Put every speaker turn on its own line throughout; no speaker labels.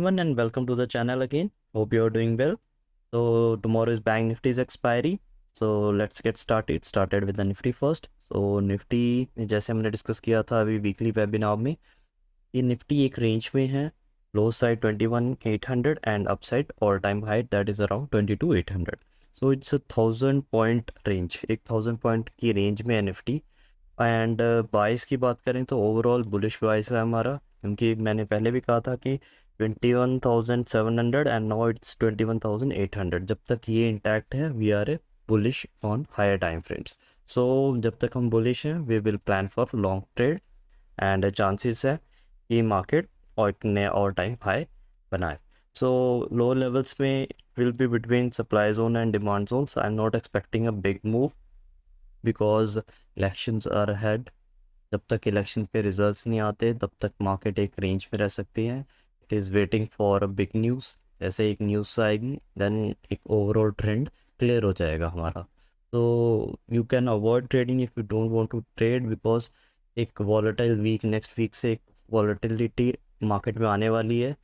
everyone and welcome to the channel again. Hope you are doing well. So tomorrow is Bank Nifty's expiry. So let's get started. Started with the Nifty first. So Nifty जैसे हमने discuss किया था अभी weekly webinar में, ये Nifty एक range में है. Low side 21,800 and up side all time high that is around 22,800. So it's 1,000 point range, 1,000 point की रेंज में है निफ्टी. एंड बाइस की बात करें तो ओवरऑल बुलिश बाइस है हमारा, क्योंकि मैंने पहले भी कहा था कि 21,700 एंड नाउ इट्स 21,800. जब तक ये इंटैक्ट है we are a bullish on higher time frames. So जब तक हम बुलिश हैं we will plan for long trade and chances है कि मार्केट और एक नया और टाइम हाई बनाए. सो लो लेवल्स में will be between supply zone and demand zones. I am not expecting a big move because elections are ahead. जब तक इलेक्शन के रिजल्ट्स नहीं आते तब तक मार्केट एक रेंज में रह सकती है. It is waiting for a big news. जैसे एक न्यूज़ आएगी देन एक ओवरऑल ट्रेंड क्लियर हो जाएगा हमारा. तो you can avoid trading if you don't want to trade because एक वॉलेटाइल वीक नेक्स्ट वीक से एक वॉलेटिलिटी मार्केट में आने वाली है.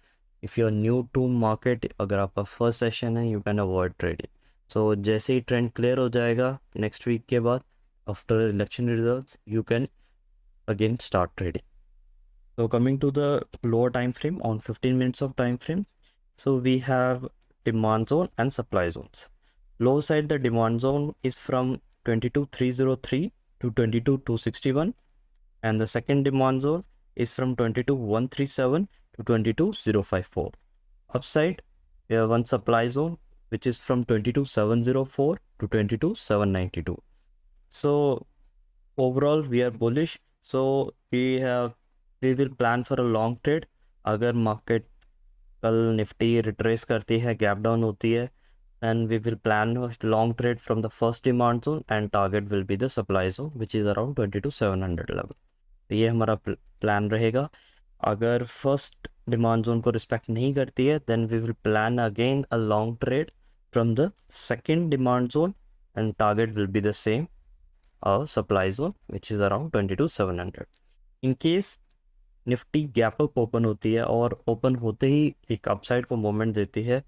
If you are new to market, अगर आपका फर्स्ट सेशन है, you can avoid trading. So जैसे ही ट्रेंड क्लियर हो जाएगा नेक्स्ट वीक के बाद after election results you can again start trading. So coming to the lower time frame on 15 minutes of time frame, so we have demand zone and supply zones. Low side the demand zone is from 22,303 to 22,261 and the second demand zone is from 22,137 to 22,054. Upside we have one supply zone which is from 22,704 to 22,792. So overall we are bullish. So we will plan for a long trade. अगर market कल Nifty retrace करती है, gap down होती है, then we will plan long trade from the first demand zone and target will be the supply zone which is around 22,700 level. तो ये हमारा plan रहेगा. अगर फर्स्ट डिमांड जोन को रिस्पेक्ट नहीं करती है then we will plan again a long trade from the second demand zone and target will be the same, our supply zone which is around 22,700. In case Nifty gap up open होती है और open होते ही एक upside को moment देती है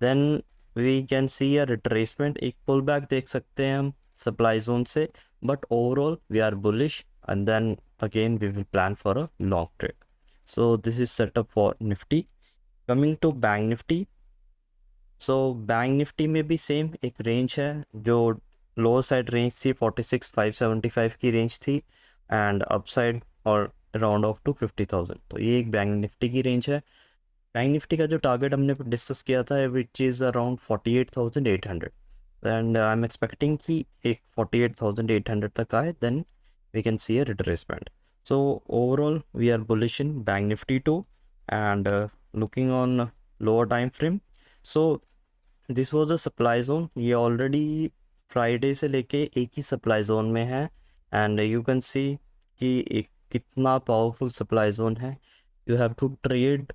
then we can see a retracement, एक pull back देख सकते हैं हम सप्लाई जोन से. But overall we are bullish and then again we will plan for a long trade. So this is setup for Nifty. Coming to bank Nifty, so bank Nifty में भी same एक range है. जो lower side range थी 46,575 की range थी and upside और round off to 50,000. तो ये एक बैंक निफ्टी की रेंज है. बैंक निफ्टी का जो टारगेट हमने डिस्कस किया था which is around 48,800 and I am expecting कि एक 48,800 तक आए then we can see a retracement. So overall we are bullish in bank Nifty too and looking on lower time frame. So this was a supply zone. ये already Friday से लेके एक ही supply zone में है and you can सी कि एक कितना powerful supply zone है. You have to trade,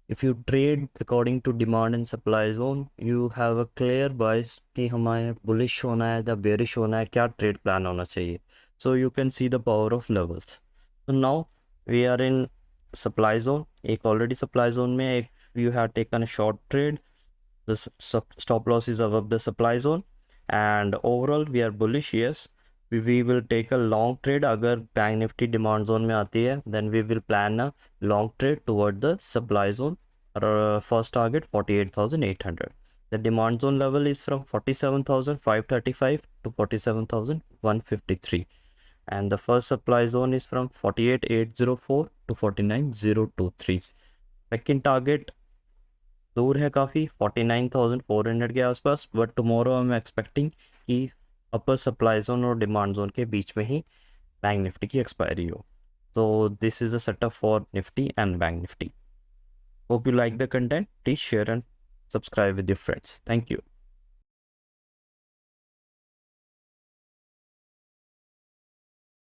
if you trade according to demand and supply zone you have a clear bias कि हमारे बुलिश होना है या बेरिश होना है, क्या ट्रेड प्लान होना चाहिए. So you can see the power of levels. So now we are in supply zone. एक ऑलरेडी सप्लाई जोन में if you have taken a short trade the stop loss is above the supply zone and overall we are bullish. Yes, we will take a long trade. अगर bank Nifty demand zone में आती है then we will plan a long trade toward the supply zone. First target 48,800. The demand zone level is from 47,535 to 47,153 and the first supply zone is from 48,804 to 49,023. Second target दूर है काफ़ी 49,400 के आसपास. But tomorrow I am expecting कि अपर supply zone और demand zone के बीच में ही bank Nifty की एक्सपायरी हो. तो this is a setup for Nifty and bank Nifty. Hope you like the content. Please share and subscribe with your friends. Thank you.